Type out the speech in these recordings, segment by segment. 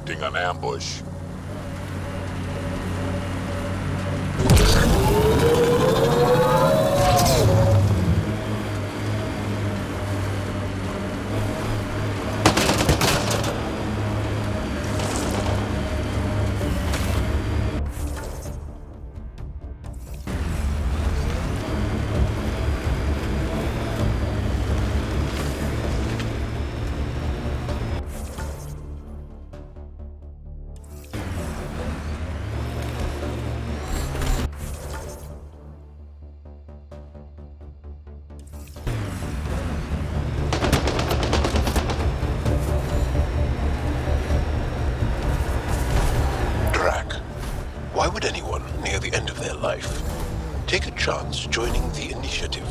preempting an ambush. Why would anyone, near the end of their life, take a chance joining the initiative?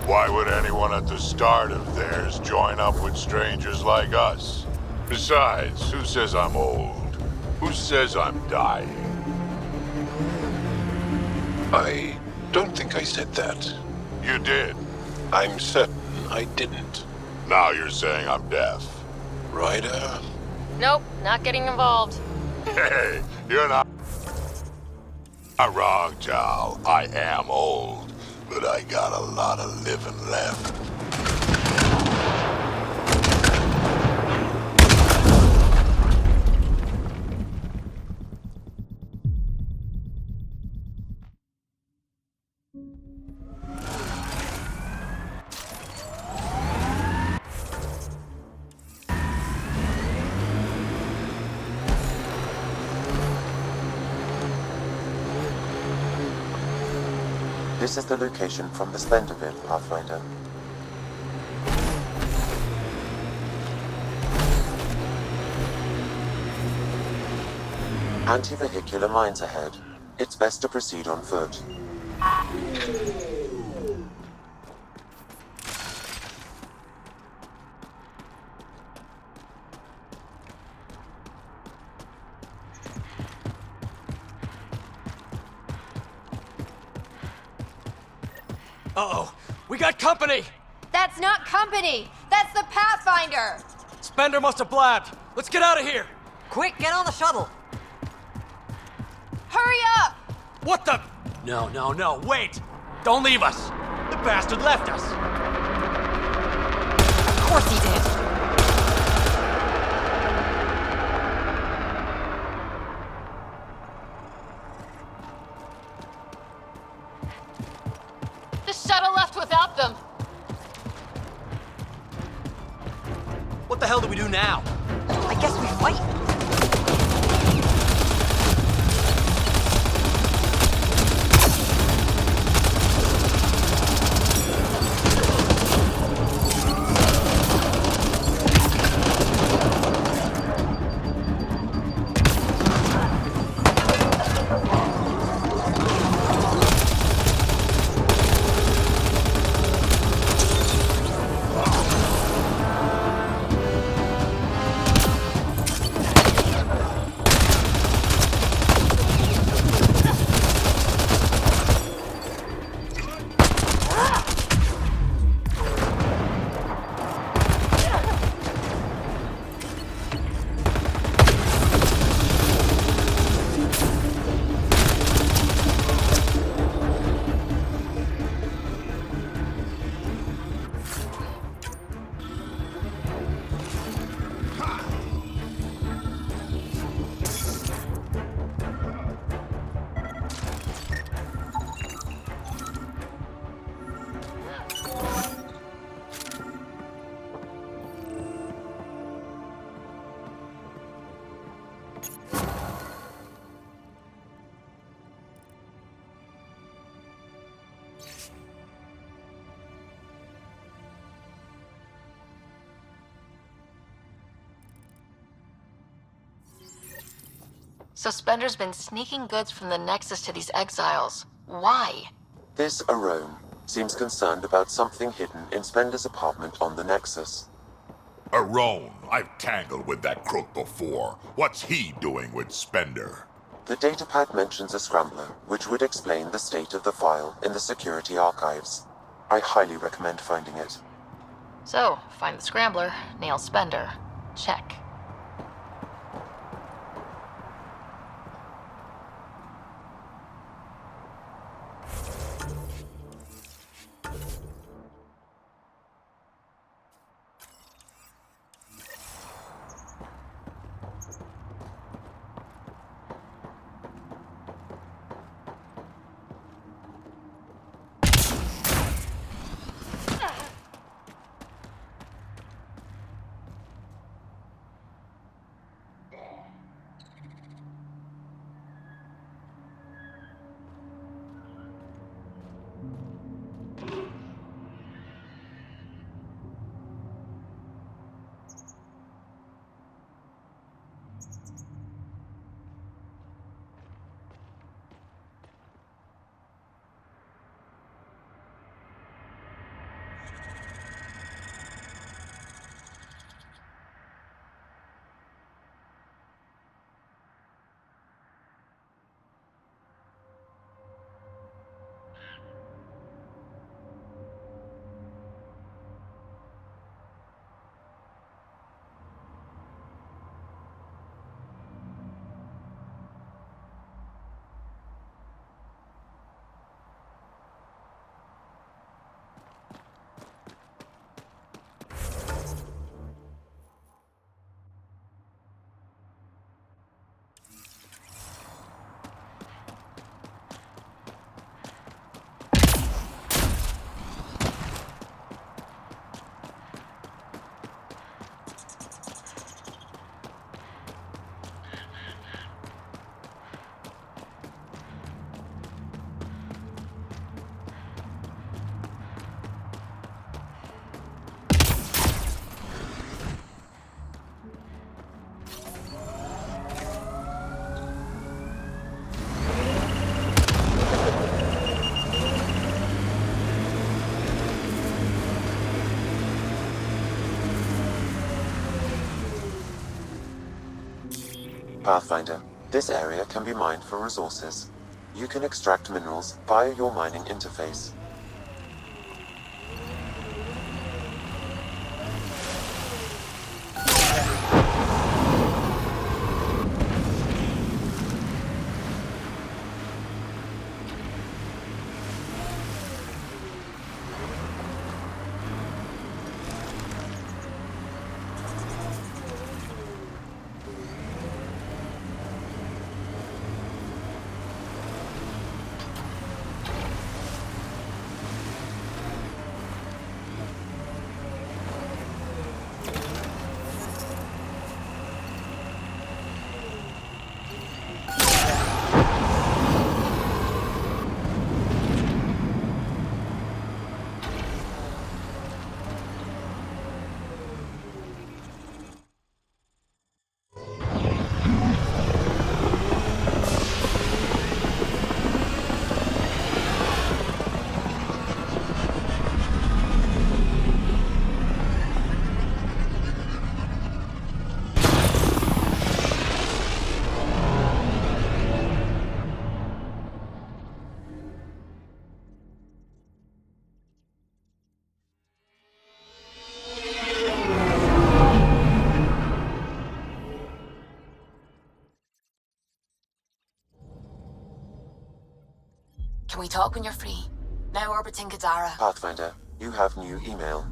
Why would anyone at the start of theirs join up with strangers like us? Besides, who says I'm old? Who says I'm dying? I don't think I said that. You did. I'm certain I didn't. Now you're saying I'm deaf. Ryder? Nope, not getting involved. Hey, you're not wrong, Tal. I am old, but I got a lot of living left. This is the location from the Splendor bit, Pathfinder. Anti-vehicular mines ahead. It's best to proceed on foot. Uh-oh, we got company! That's not company! That's the Pathfinder! Spender must have blabbed. Let's get out of here! Quick, get on the shuttle! Hurry up! What the? No, wait! Don't leave us! The bastard left us! Of course he did! The shuttle left without them! What the hell do we do now? I guess we fight. So Spender's been sneaking goods from the Nexus to these exiles. Why? This Arone seems concerned about something hidden in Spender's apartment on the Nexus. Arone, I've tangled with that crook before. What's he doing with Spender? The datapad mentions a scrambler, which would explain the state of the file in the security archives. I highly recommend finding it. So, find the Scrambler, nail Spender. Check. Pathfinder, this area can be mined for resources. You can extract minerals via your mining interface. Can we talk when you're free? Now orbiting Gadara. Pathfinder, you have new email.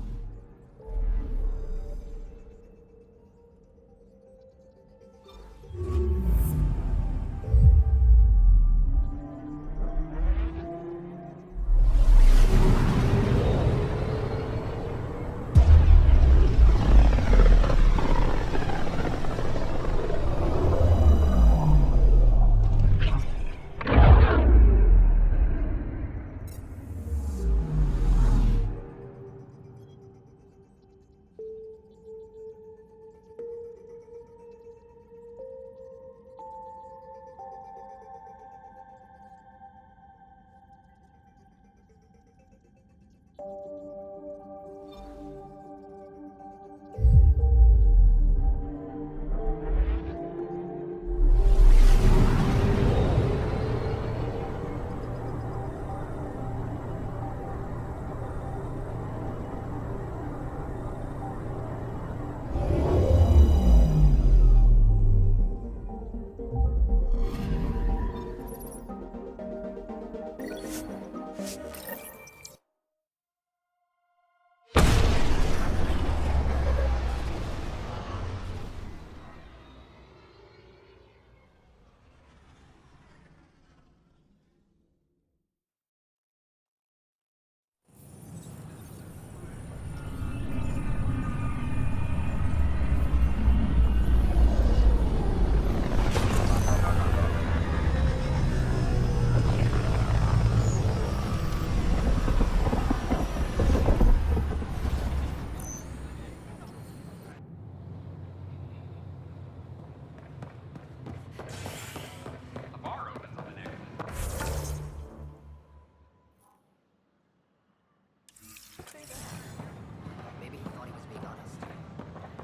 Maybe he thought he was being honest.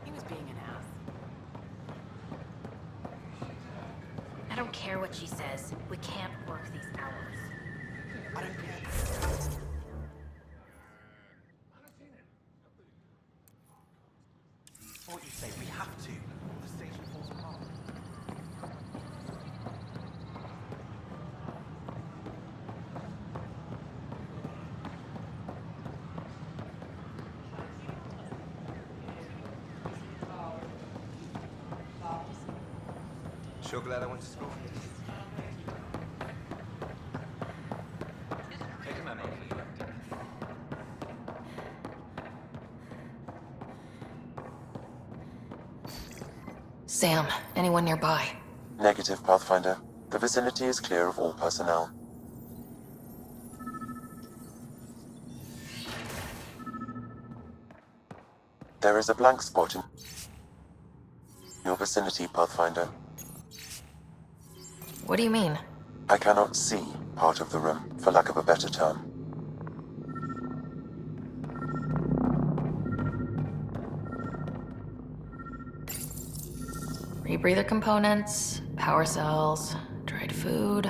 He was being an ass. I don't care what she says. We can't work these hours. I don't care. What you say? We have to. The station falls apart. Sure glad I went to school for this. Take a memo for the director. Sam, anyone nearby? Negative, Pathfinder. The vicinity is clear of all personnel. There is a blank spot in your vicinity, Pathfinder. What do you mean? I cannot see part of the room, for lack of a better term. Are Rebreather components, power cells, dried food.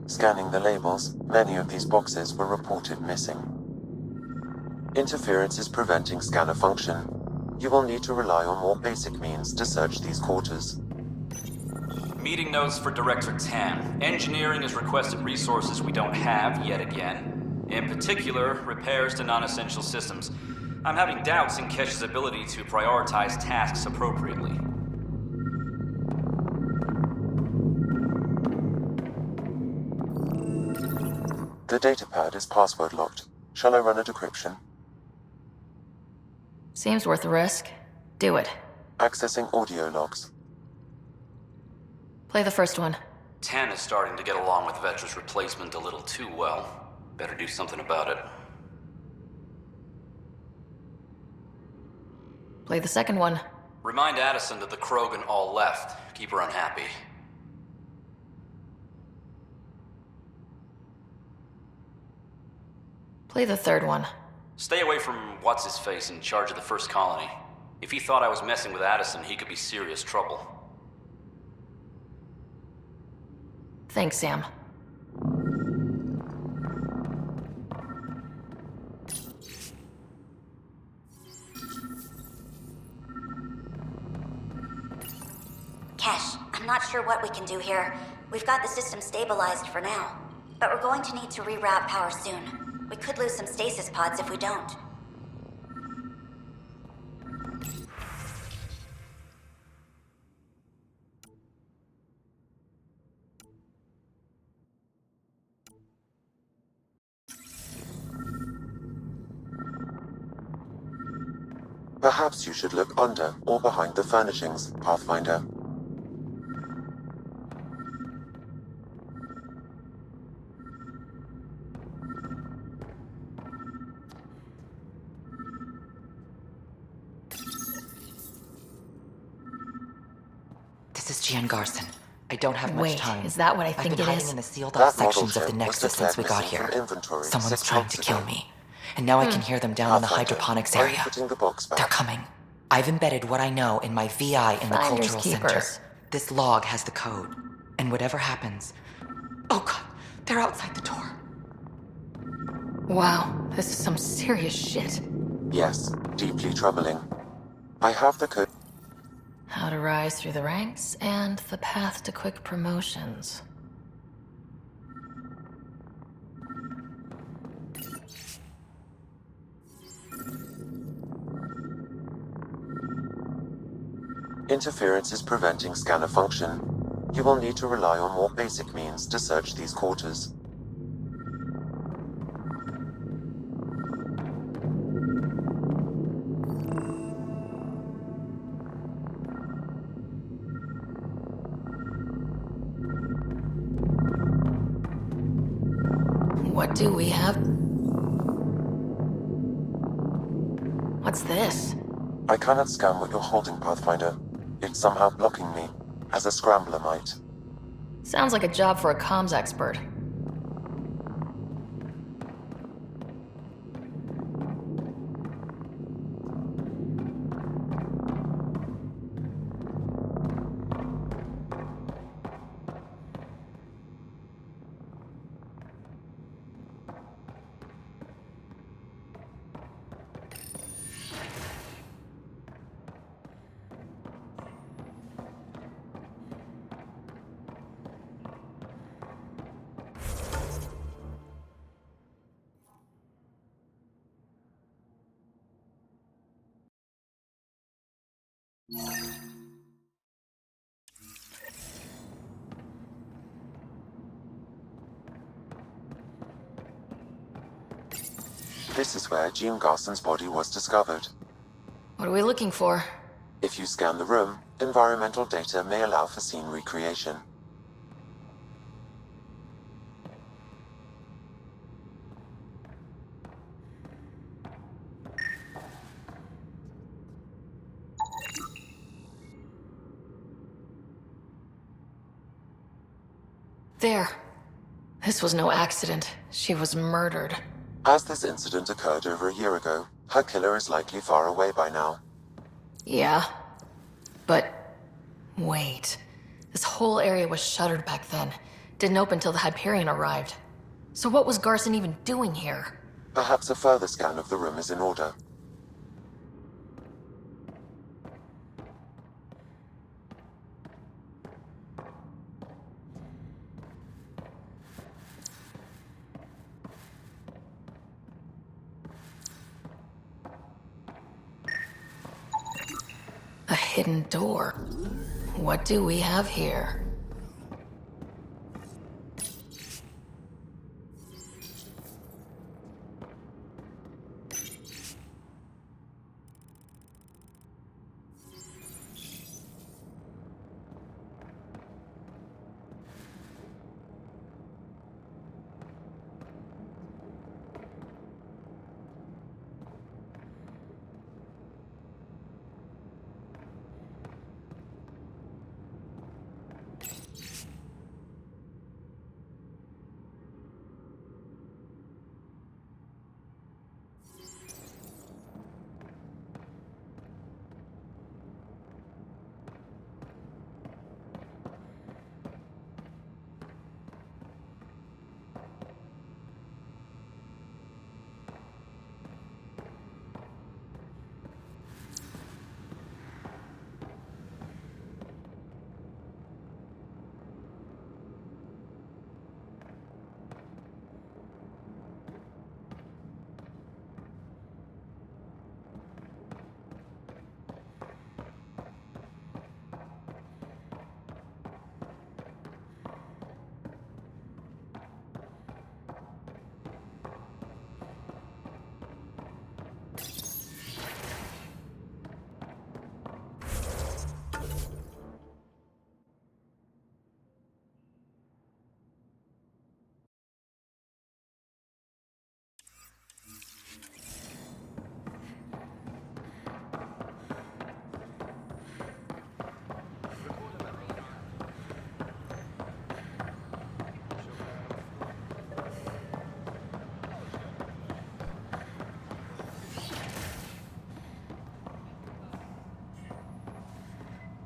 Scanning the labels, many of these boxes were reported missing. Interference is preventing scanner function. You will need to rely on more basic means to search these quarters. Meeting notes for Director Tam. Engineering has requested resources we don't have yet again. In particular, repairs to non-essential systems. I'm having doubts in Kesh's ability to prioritize tasks appropriately. The datapad is password locked. Shall I run a decryption? Seems worth the risk. Do it. Accessing audio logs. Play the first one. Tan is starting to get along with Vetra's replacement a little too well. Better do something about it. Play the second one. Remind Addison that the Krogan all left. Keep her unhappy. Play the third one. Stay away from what's-his-face in charge of the First Colony. If he thought I was messing with Addison, he could be serious trouble. Thanks, Sam. Kesh, I'm not sure what we can do here. We've got the system stabilized for now, but we're going to need to reroute power soon. We could lose some stasis pods if we don't. Perhaps you should look under or behind the furnishings, Pathfinder. This is Gian Garson. I don't have much Wait, time. is that what I I've think been it hiding is? in the sealed That off sections model of the ship was Nexus since we declared got missing here. from inventory Someone's 6 trying months to kill ago. me. And now I can hear them down in the Pathfinder, hydroponics are you area. putting the box back? They're coming. I've embedded what I know in my VI in the Finders cultural keepers. center. This log has the code. And whatever happens... Oh god, they're outside the door. Wow, this is some serious shit. Yes, deeply troubling. I have the code. How to rise through the ranks and the path to quick promotions. Interference is preventing scanner function. You will need to rely on more basic means to search these quarters. What do we have? What's this? I cannot scan what you're holding, Pathfinder. It's somehow blocking me, as a scrambler might. Sounds like a job for a comms expert. This is where Jean Garson's body was discovered. What are we looking for? If you scan the room, environmental data may allow for scene recreation. There. This was no accident. She was murdered. As this incident occurred over a year ago, her killer is likely far away by now. Yeah. But Wait. This whole area was shuttered back then. Didn't open till the Hyperion arrived. So what was Garson even doing here? Perhaps a further scan of the room is in order. A hidden door. What do we have here?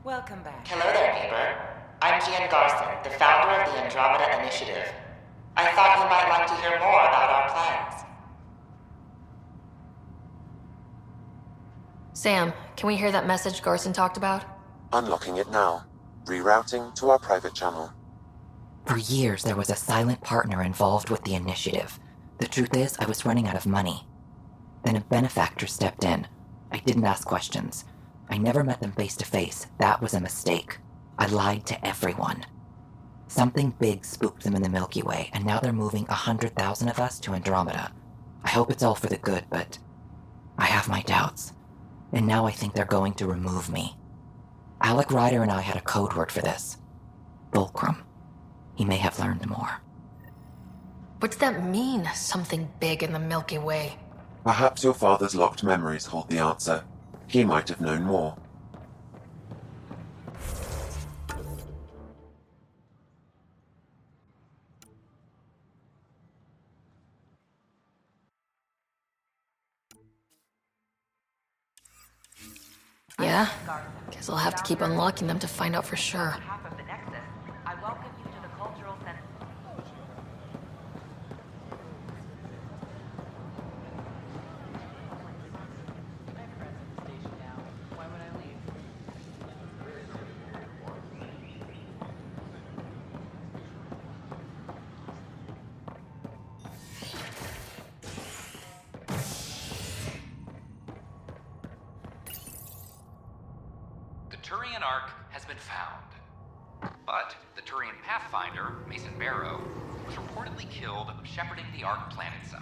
Welcome back. Hello there, neighbor. I'm Gian Garson, the founder of the Andromeda Initiative. I thought you might like to hear more about our plans. Sam, can we hear that message Garson talked about? Unlocking it now. Rerouting to our private channel. For years, there was a silent partner involved with the initiative. The truth is, I was running out of money. Then a benefactor stepped in. I didn't ask questions. I never met them face to face. That was a mistake. I lied to everyone. Something big spooked them in the Milky Way, and now they're moving 100,000 of us to Andromeda. I hope it's all for the good, but I have my doubts. And now I think they're going to remove me. Alec Ryder and I had a code word for this. Fulcrum. He may have learned more. What's that mean, something big in the Milky Way? Perhaps your father's locked memories hold the answer. He might have known more. Yeah? Guess I'll have to keep unlocking them to find out for sure. Half of the Nexus. I welcome you to the Cultural Center. The Turian Ark has been found. But the Turian Pathfinder, Mason Barrow, was reportedly killed shepherding the Ark planetside.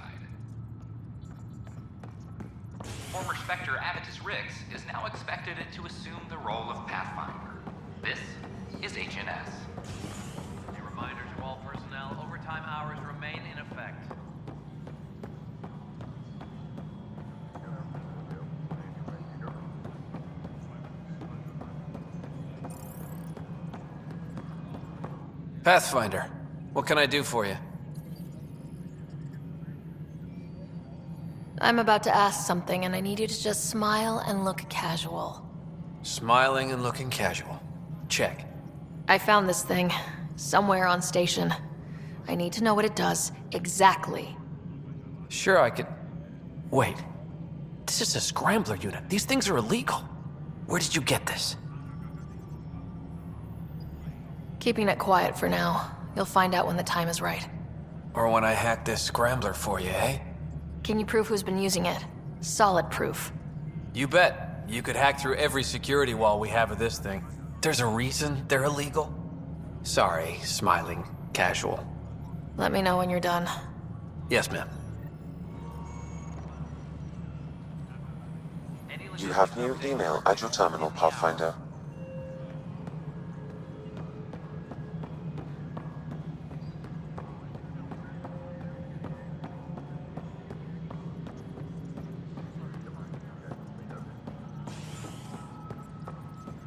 Former Spectre Avitus Rix is now expected to assume the role of Pathfinder. This is HNS. A reminder to all personnel, overtime hours remain in effect. Pathfinder, what can I do for you? I'm about to ask something, and I need you to just smile and look casual. Smiling and looking casual. Check. I found this thing somewhere on station. I need to know what it does exactly. Sure, I could... Wait. This is a scrambler unit. These things are illegal. Where did you get this? Keeping it quiet for now. You'll find out when the time is right. Or when I hack this scrambler for you, eh? Can you prove who's been using it? Solid proof. You bet. You could hack through every security wall we have of this thing. There's a reason they're illegal. Sorry, smiling casual. Let me know when you're done. Yes, ma'am. You have new email at your terminal, Pathfinder.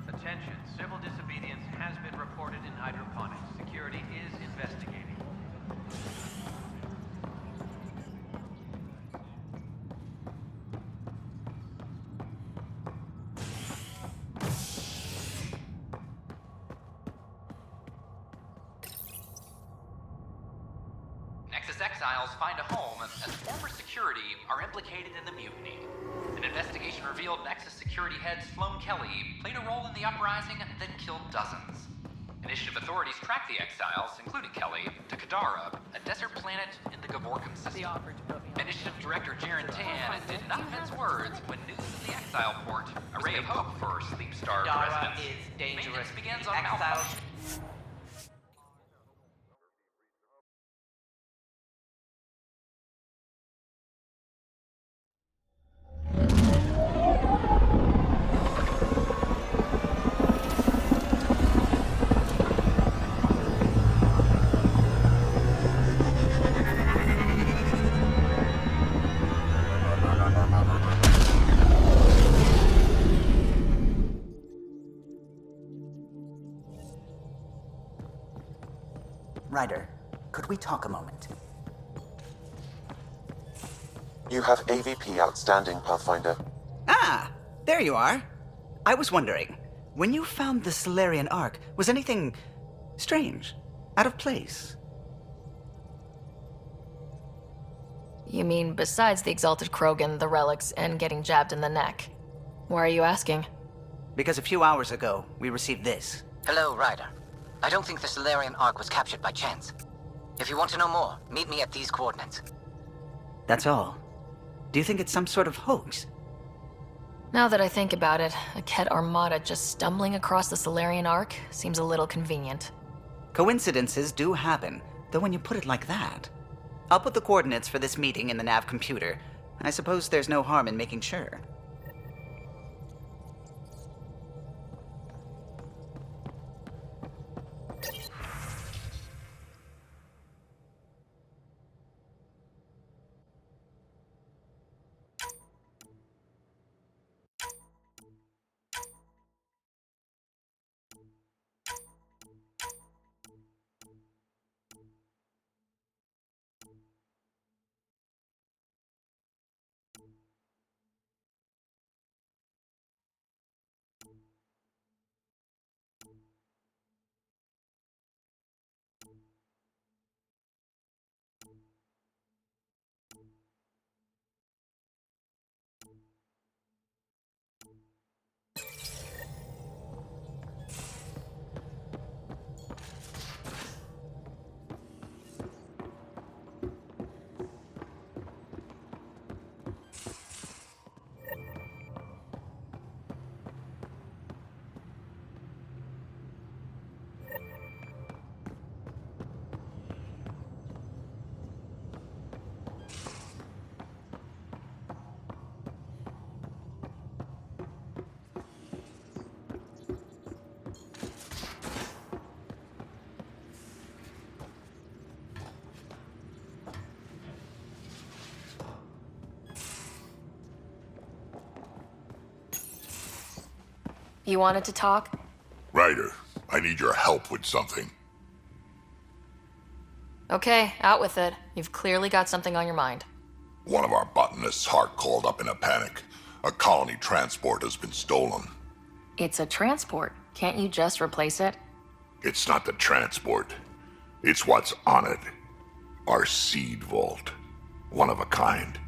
Attention, civil disobedience has been reported in hydroponics. Security is investigating. Nexus exiles find a home as former security are implicated in the mutiny. An investigation revealed Nexus security head Sloan Kelly played a role in the uprising that killed dozens. Initiative authorities tracked the exiles, including Kelly, to Kadara, a desert planet in the Gavorkan system. Initiative Director Jaren Tan did not mince words when news of the exile port, a ray of hope for sleep-starved residents. Is dangerous. Maintenance begins The on exile Alpha. Ryder, could we talk a moment? You have AVP outstanding, Pathfinder. Ah, there you are. I was wondering, when you found the Solarian Ark, was anything strange? Out of place? You mean besides the Exalted Krogan, the relics, and getting jabbed in the neck? Why are you asking? Because a few hours ago, we received this. Hello, Ryder. I don't think the Solarian Ark was captured by chance. If you want to know more, meet me at these coordinates. That's all. Do you think it's some sort of hoax? Now that I think about it, a Ket Armada just stumbling across the Solarian Ark seems a little convenient. Coincidences do happen, though when you put it like that. I'll put the coordinates for this meeting in the nav computer. I suppose there's no harm in making sure. You wanted to talk? Ryder, I need your help with something. Okay, out with it. You've clearly got something on your mind. One of our botanists' heart called up in a panic. A colony transport has been stolen. It's a transport. Can't you just replace it? It's not the transport. It's what's on it. Our seed vault. One of a kind.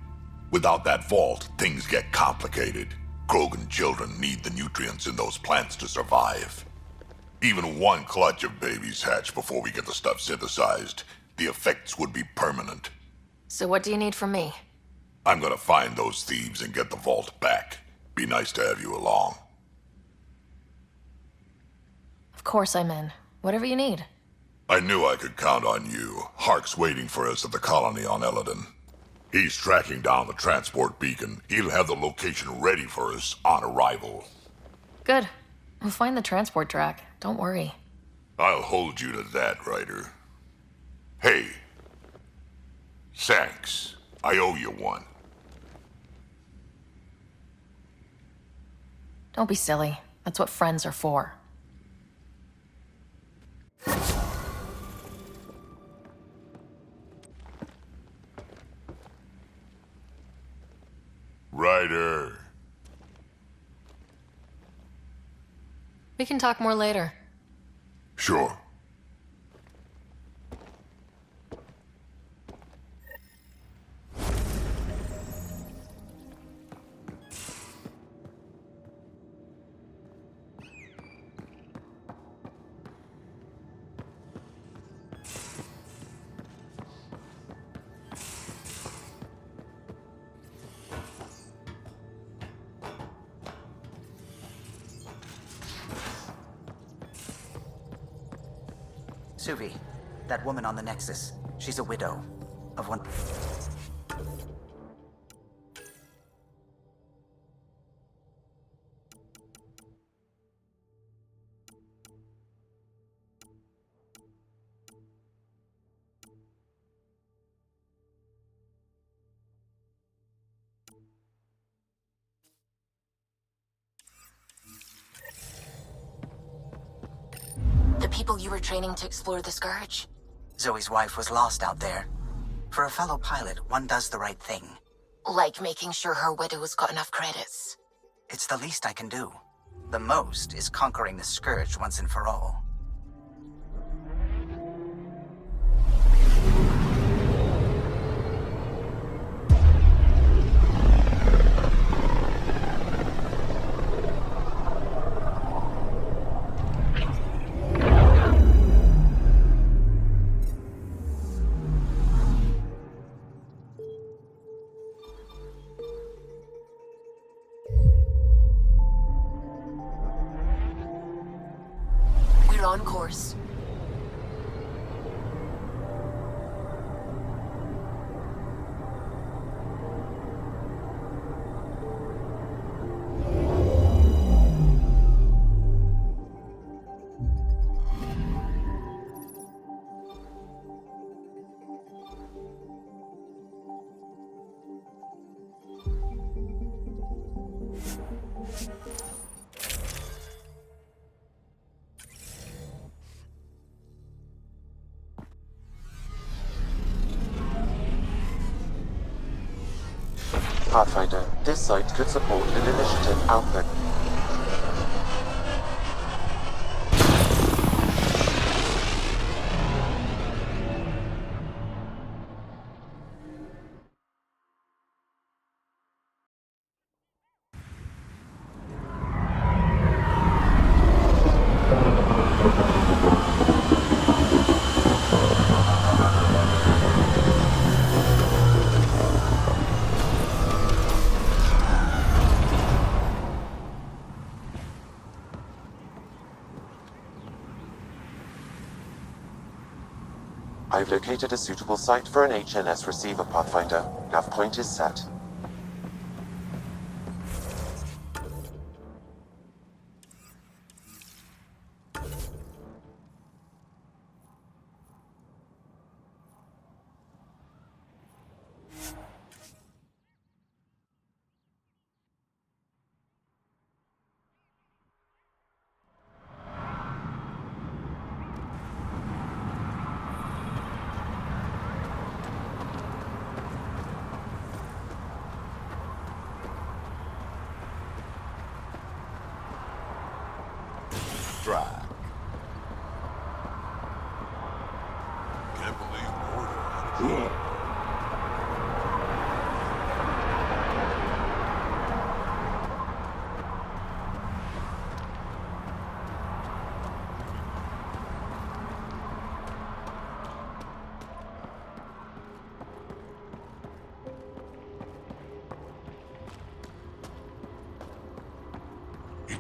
Without that vault, things get complicated. Krogan children need the nutrients in those plants to survive. Even one clutch of babies hatch before we get the stuff synthesized. The effects would be permanent. So what do you need from me? I'm gonna find those thieves and get the vault back. Be nice to have you along. Of course I'm in. Whatever you need. I knew I could count on you. Hark's waiting for us at the colony on Eladon. He's tracking down the transport beacon. He'll have the location ready for us on arrival. Good. We'll find the transport track. Don't worry. I'll hold you to that, Ryder. Hey. Thanks. I owe you one. Don't be silly. That's what friends are for. Ryder. We can talk more later. Sure. Suvi, that woman on the Nexus, she's a widow of one... The people you were training to explore the Scourge? Zoe's wife was lost out there. For a fellow pilot, one does the right thing. Like making sure her widow's got enough credits. It's the least I can do. The most is conquering the Scourge once and for all. We're on course. Pathfinder, this site could support an initiative output. I've located a suitable site for an HNS receiver, Pathfinder. Nav point is set. You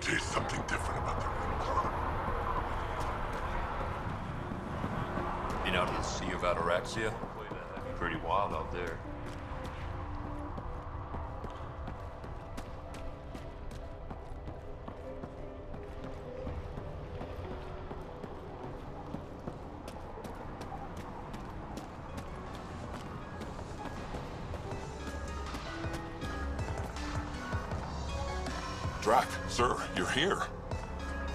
taste something different about the room color. Been out in the Sea of Ataraxia? Pretty wild out there. Drac, sir, you're here.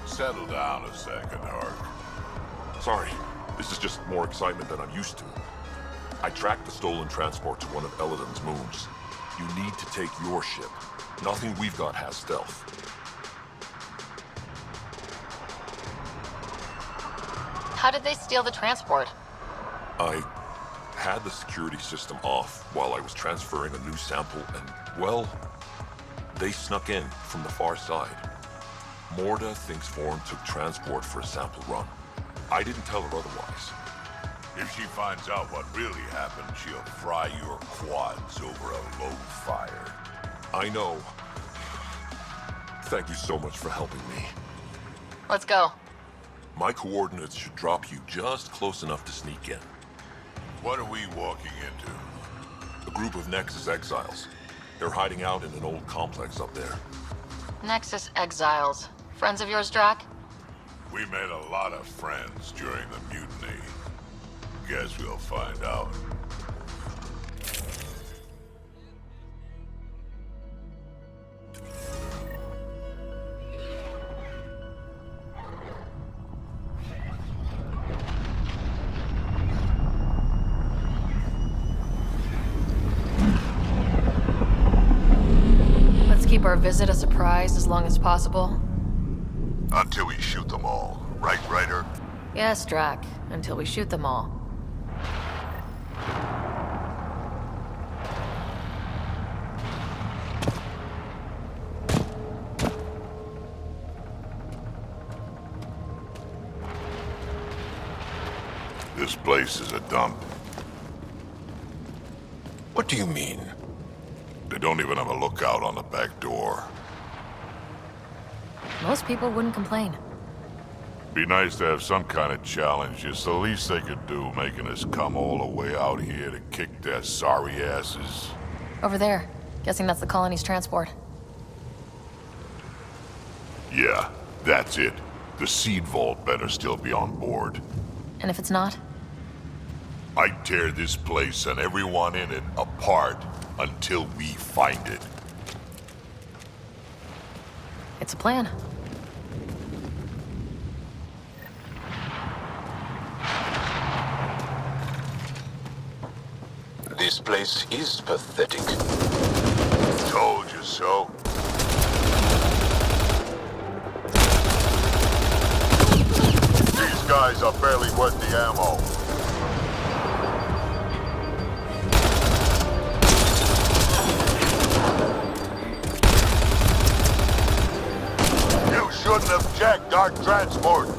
Settle down a second, Ark. Sorry, this is just more excitement than I'm used to. I tracked the stolen transport to one of Eladon's moons. You need to take your ship. Nothing we've got has stealth. How did they steal the transport? I had the security system off while I was transferring a new sample and, well, they snuck in from the far side. Morda thinks Form took transport for a sample run. I didn't tell her otherwise. If she finds out what really happened, she'll fry your quads over a low fire. I know. Thank you so much for helping me. Let's go. My coordinates should drop you just close enough to sneak in. What are we walking into? A group of Nexus exiles. They're hiding out in an old complex up there. Nexus exiles. Friends of yours, Drac? We made a lot of friends during the mutiny. Guess we'll find out. Let's keep our visit a surprise as long as possible. Until we shoot them all. Right, Ryder? Yes, Drac. Until we shoot them all. This place is a dump. What do you mean? They don't even have a lookout on the back door. Most people wouldn't complain. Be nice to have some kind of challenge. It's the least they could do, making us come all the way out here to kick their sorry asses. Over there. Guessing that's the colony's transport. Yeah, that's it. The seed vault better still be on board. And if it's not? I'd tear this place and everyone in it apart until we find it. It's a plan. This place is pathetic. Told you so. These guys are barely worth the ammo. You shouldn't have jacked our transport.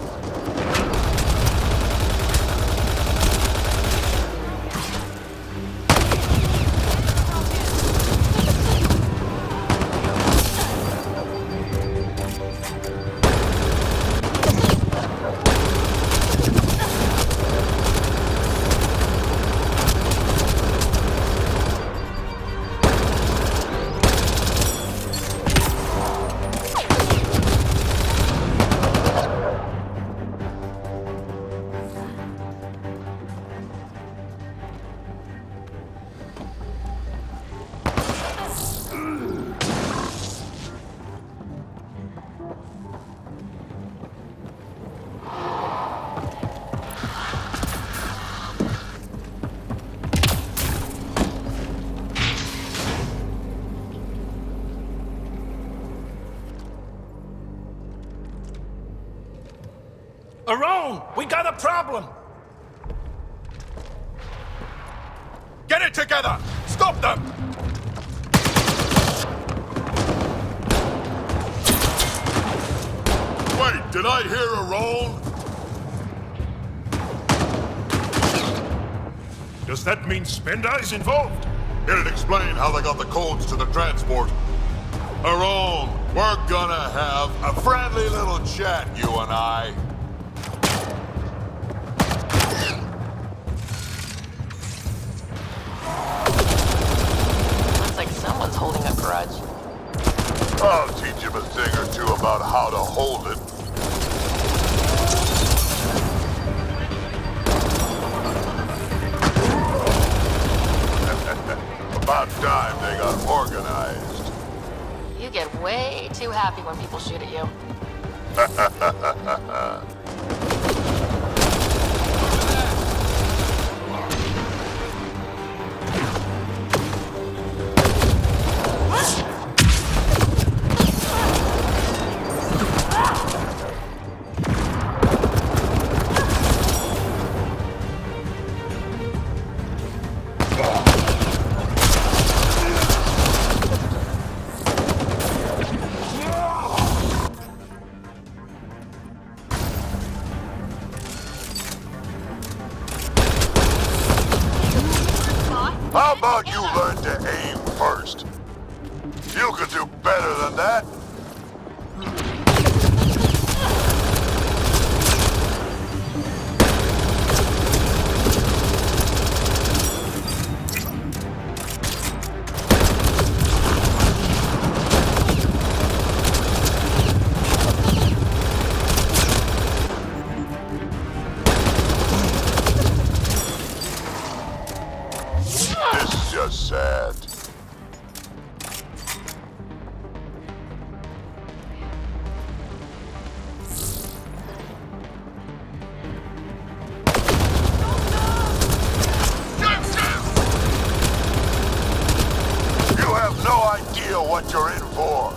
Aron, we got a problem! Get it together! Stop them! Wait, did I hear a roll? Does that mean Spender is involved? It'd explain how they got the codes to the transport. Aaron, we're gonna have a friendly little chat, you and I. Looks like someone's holding a grudge. I'll teach him a thing or two about how to hold it. About time they got organized. You get way too happy when people shoot at you. How about you learn to aim first? You could do better than that. This is just sad. You have no idea what you're in for.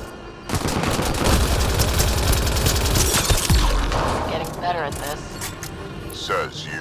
Getting better at this. Says you.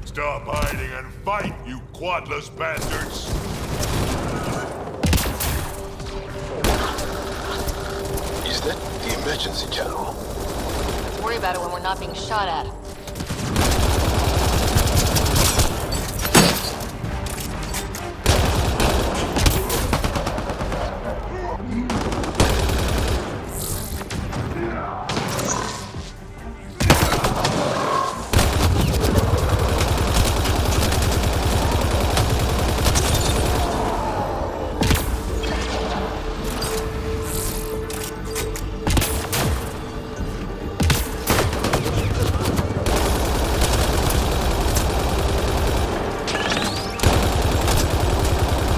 Stop hiding and fight, you quadless bastards! Is that the emergency channel? Let's worry about it when we're not being shot at.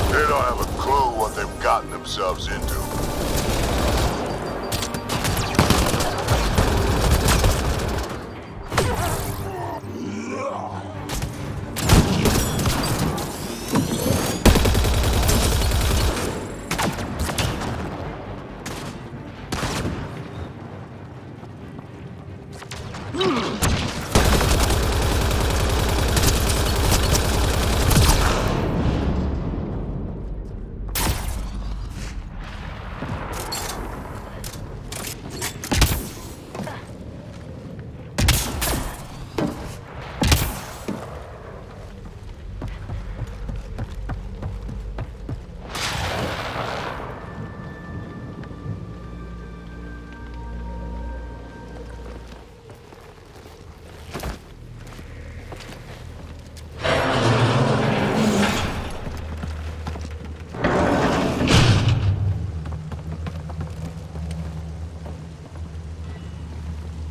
They don't have a clue what they've gotten themselves into.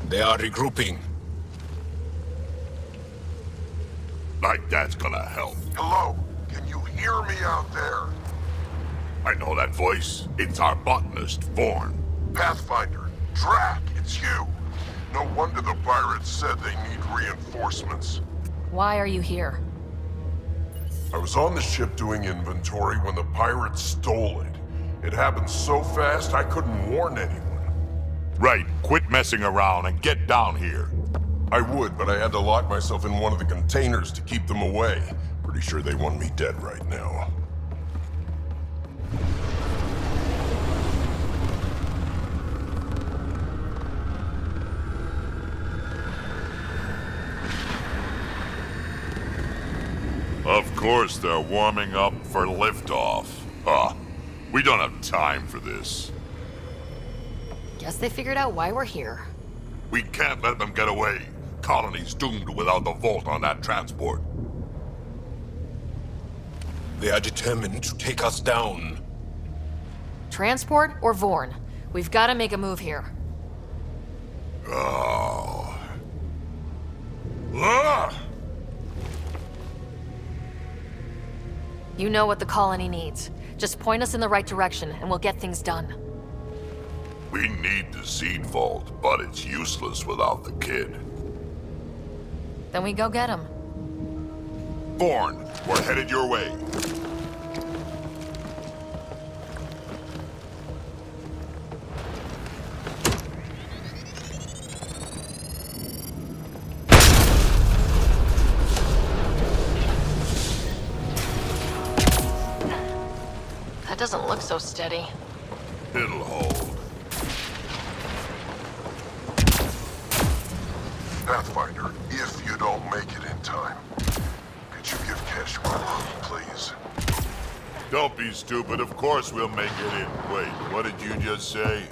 They are regrouping. Like that's gonna help. Hello? Can you hear me out there? I know that voice. It's our botanist, Vorn. Pathfinder, Drac, it's you. No wonder the pirates said they need reinforcements. Why are you here? I was on the ship doing inventory when the pirates stole it. It happened so fast I couldn't warn anyone. Right, quit messing around and get down here. I would, but I had to lock myself in one of the containers to keep them away. Pretty sure they want me dead right now. Of course they're warming up for liftoff. Huh. We don't have time for this. Guess they figured out why we're here. We can't let them get away. Colony's doomed without the vault on that transport. They are determined to take us down. Transport or Vorn? We've got to make a move here. Oh. Ah! You know what the colony needs. Just point us in the right direction and we'll get things done. We need the seed vault, but it's useless without the kid. Then we go get him. Born, we're headed your way. That doesn't look so steady. It'll hold. Pathfinder, if you don't make it in time, could you give Cash my love, please? Don't be stupid. Of course we'll make it in. Wait, what did you just say?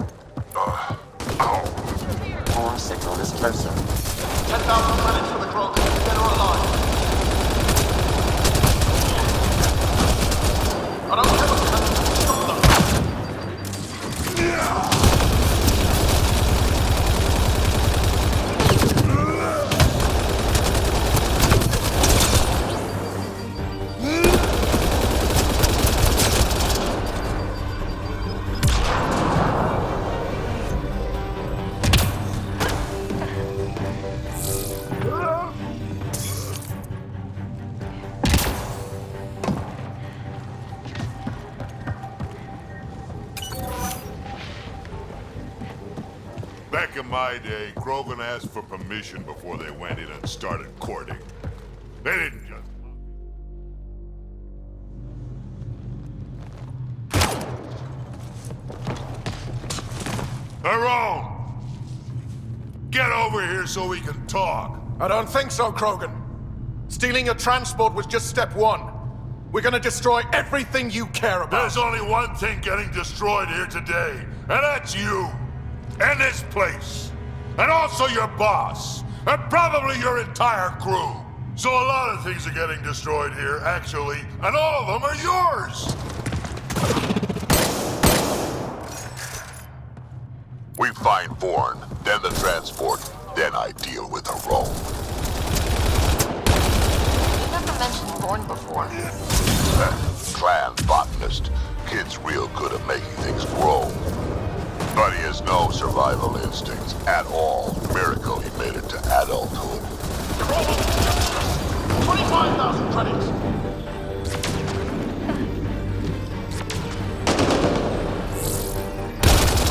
Form signal is closer. 10,000 credits for the Krogan, dead or alive. I don't care what you have to stop them. Back in my day, Krogan asked for permission before they went in and started courting. They didn't just... Tyrone! Get over here so we can talk. I don't think so, Krogan. Stealing a transport was just step one. We're gonna destroy everything you care about. There's only one thing getting destroyed here today, and that's you. And this place. And also your boss. And probably your entire crew. So a lot of things are getting destroyed here, actually, and all of them are yours! We find Vorn, then the transport, then I deal with the Rome. You never mentioned Vorn before. Clan botanist. Kid's real good at making things grow. But he has no survival instincts at all. Miracle he made it to adulthood. 25,000 credits.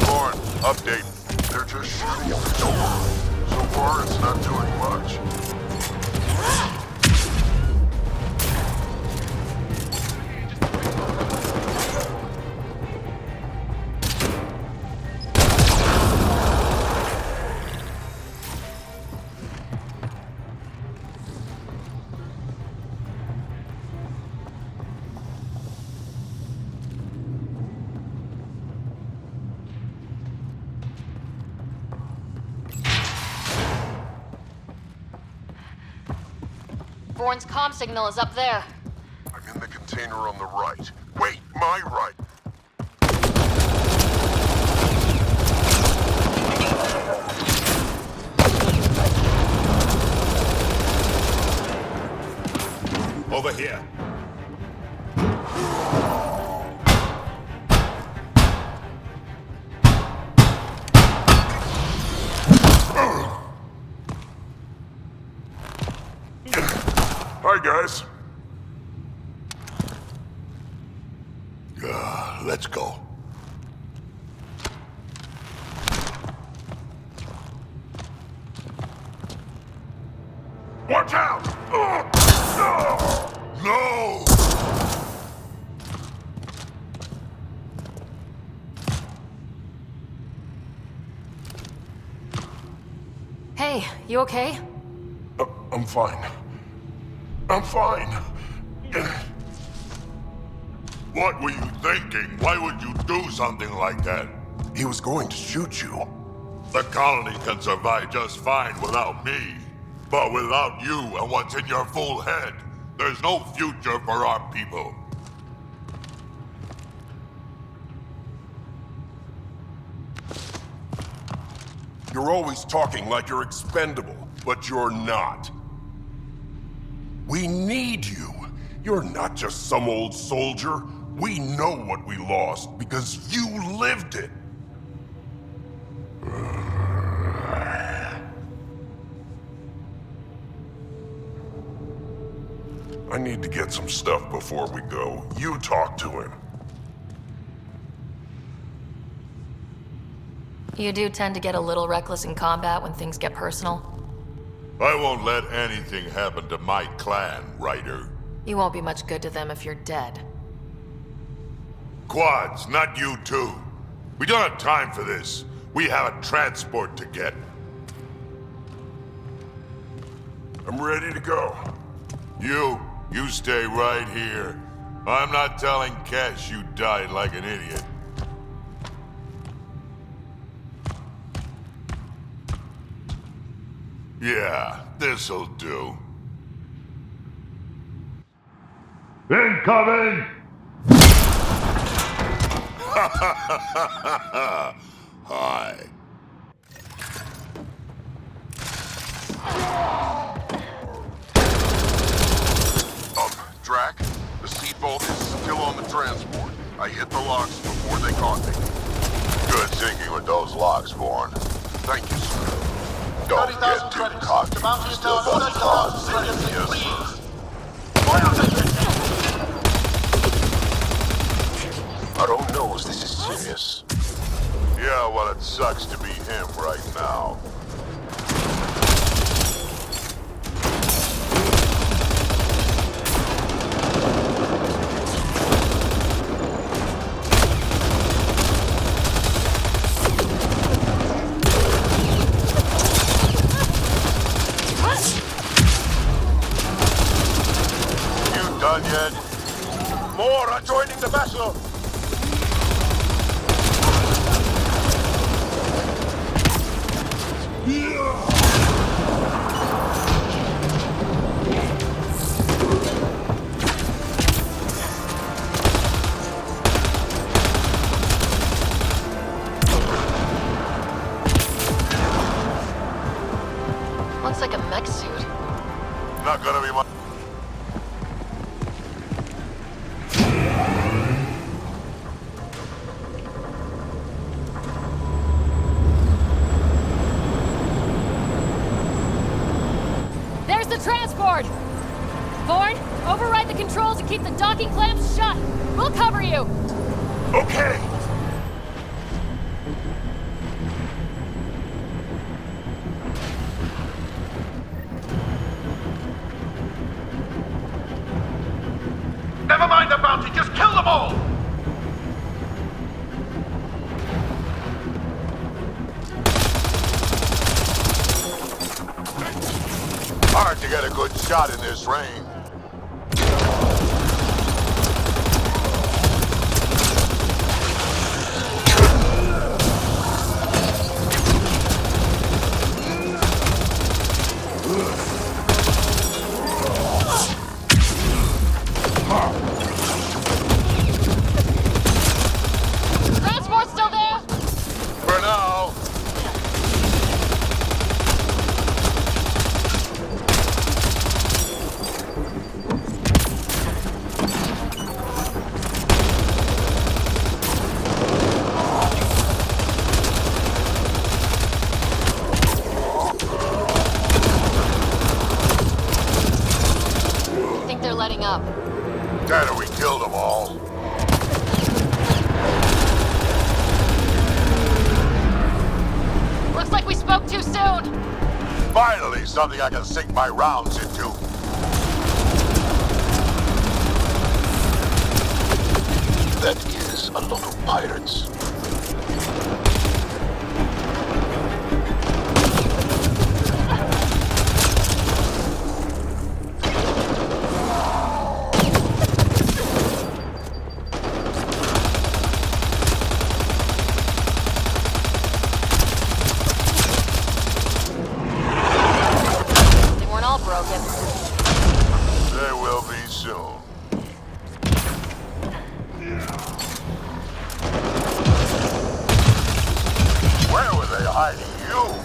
Born, update. They're just shooting at the door. So far, it's not doing much. Vorn's comm signal is up there. I'm in the container on the right. Wait, my right. Over here. guys? Let's go. Watch out! No! Hey, you okay? I'm fine. I'm fine. What were you thinking? Why would you do something like that? He was going to shoot you. The colony can survive just fine without me. But without you and what's in your fool head, there's no future for our people. You're always talking like you're expendable, but you're not. We need you. You're not just some old soldier. We know what we lost because you lived it. I need to get some stuff before we go. You talk to him. You do tend to get a little reckless in combat when things get personal. I won't let anything happen to my clan, Ryder. You won't be much good to them if you're dead. Quads, not you too. We don't have time for this. We have a transport to get. I'm ready to go. You stay right here. I'm not telling Cash you died like an idiot. Yeah, this'll do. Incoming! Hi. Drac, the seatbelt is still on the transport. I hit the locks before they caught me. Good thinking with those locks, Vaughn. Thank you, sir. Don't get too cocky. You still got cars sitting here, sir. I don't know if this is serious. Yeah, well, it sucks to be him right now. You done yet? More are joining the battle! Looks like a mech suit. Not gonna be much. There's the transport! Vaughn, override the controls and keep the docking clamps shut. We'll cover you. Okay! Never mind the bounty, just kill them all! Hard to get a good shot in this rain. Transport's still there? For now. Kinda, we killed them all. Looks like we spoke too soon! Finally, something I can sink my rounds into. That is a lot of pirates. They weren't all broken. They will be soon. Where were they hiding you?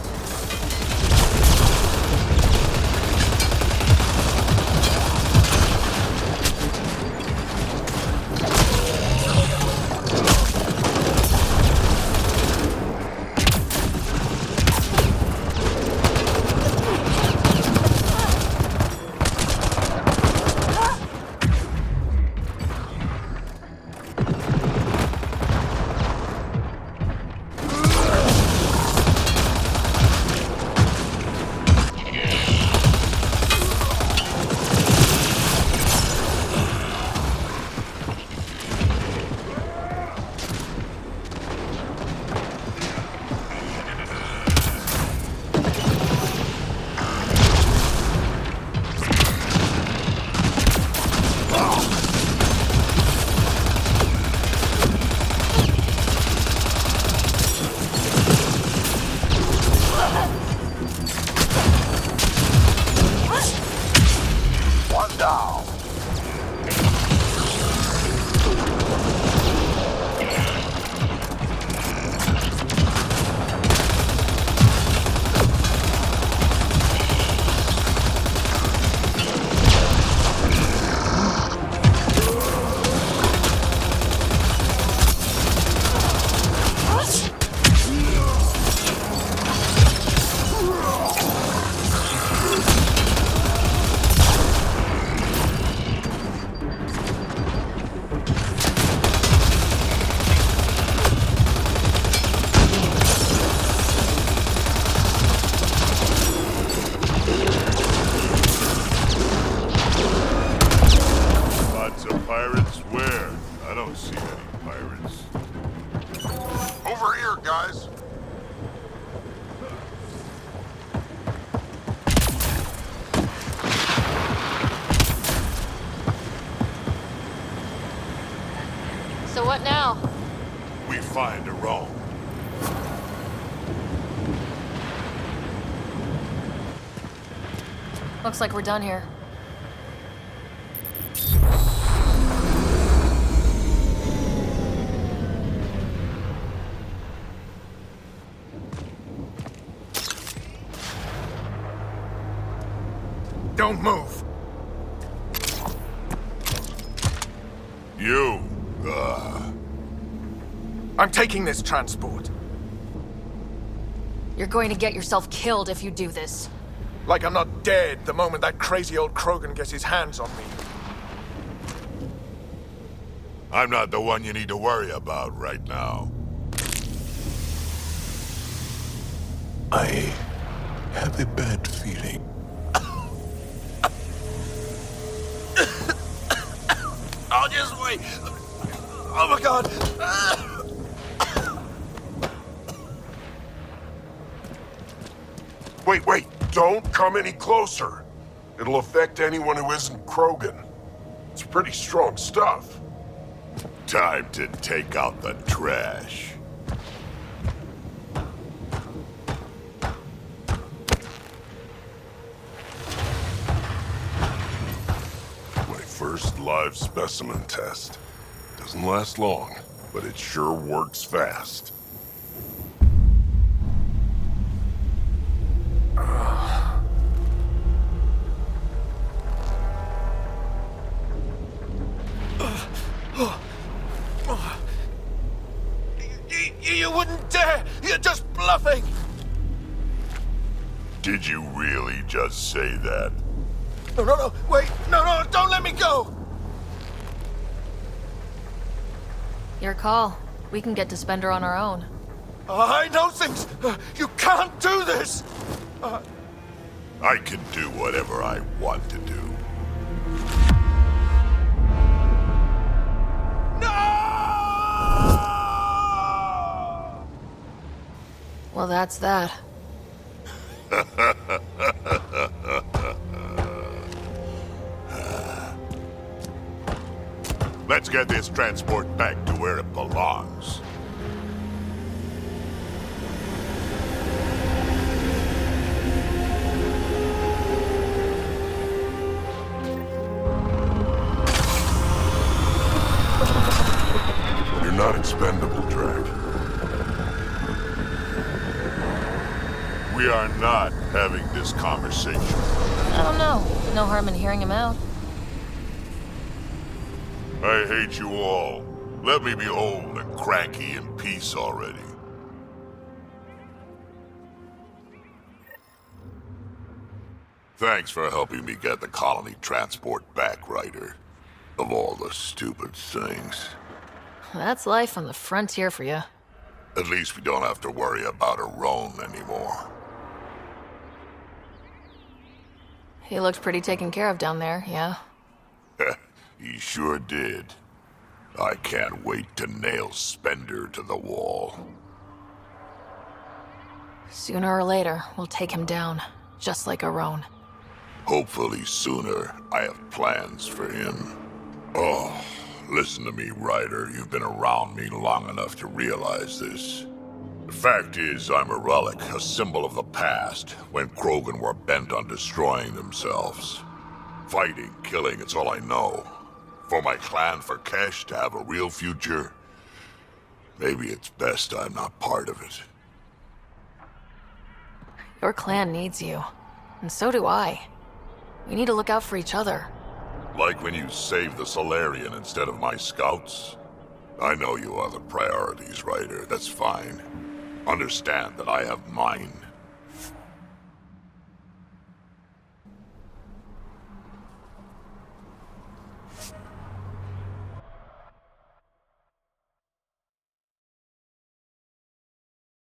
One down. Lots of pirates where? I don't see any pirates. Over here, guys. So what now? We find a Rome. Looks like we're done here. Don't move. You, I'm taking this transport. You're going to get yourself killed if you do this. Like I'm not dead the moment that crazy old Krogan gets his hands on me. I'm not the one you need to worry about right now. I have a bad feeling. I'll just wait. Oh my god. Wait. Don't come any closer. It'll affect anyone who isn't Krogan. It's pretty strong stuff. Time to take out the trash. My first live specimen test. Doesn't last long, but it sure works fast. You wouldn't dare! You're just bluffing! Did you really just say that? No, wait, no, don't let me go! Your call. We can get to Spender on our own. I know things! You can't do this! I can do whatever I want to do. Well, that's that. Let's get this transport back to where it belongs. You're not expendable, Drac. We are not having this conversation. I don't know. No harm in hearing him out. I hate you all. Let me be old and cranky in peace already. Thanks for helping me get the colony transport back, Ryder. Of all the stupid things. That's life on the frontier for you. At least we don't have to worry about a Roan anymore. He looked pretty taken care of down there, yeah? He sure did. I can't wait to nail Spender to the wall. Sooner or later, we'll take him down. Just like a Roan. Hopefully sooner. I have plans for him. Oh, listen to me, Ryder. You've been around me long enough to realize this. The fact is, I'm a relic, a symbol of the past, when Krogan were bent on destroying themselves. Fighting, killing, it's all I know. For my clan, for Kesh to have a real future, maybe it's best I'm not part of it. Your clan needs you. And so do I. We need to look out for each other. Like when you saved the Solarian instead of my scouts? I know you have other priorities, Ryder. That's fine. Understand that I have mine.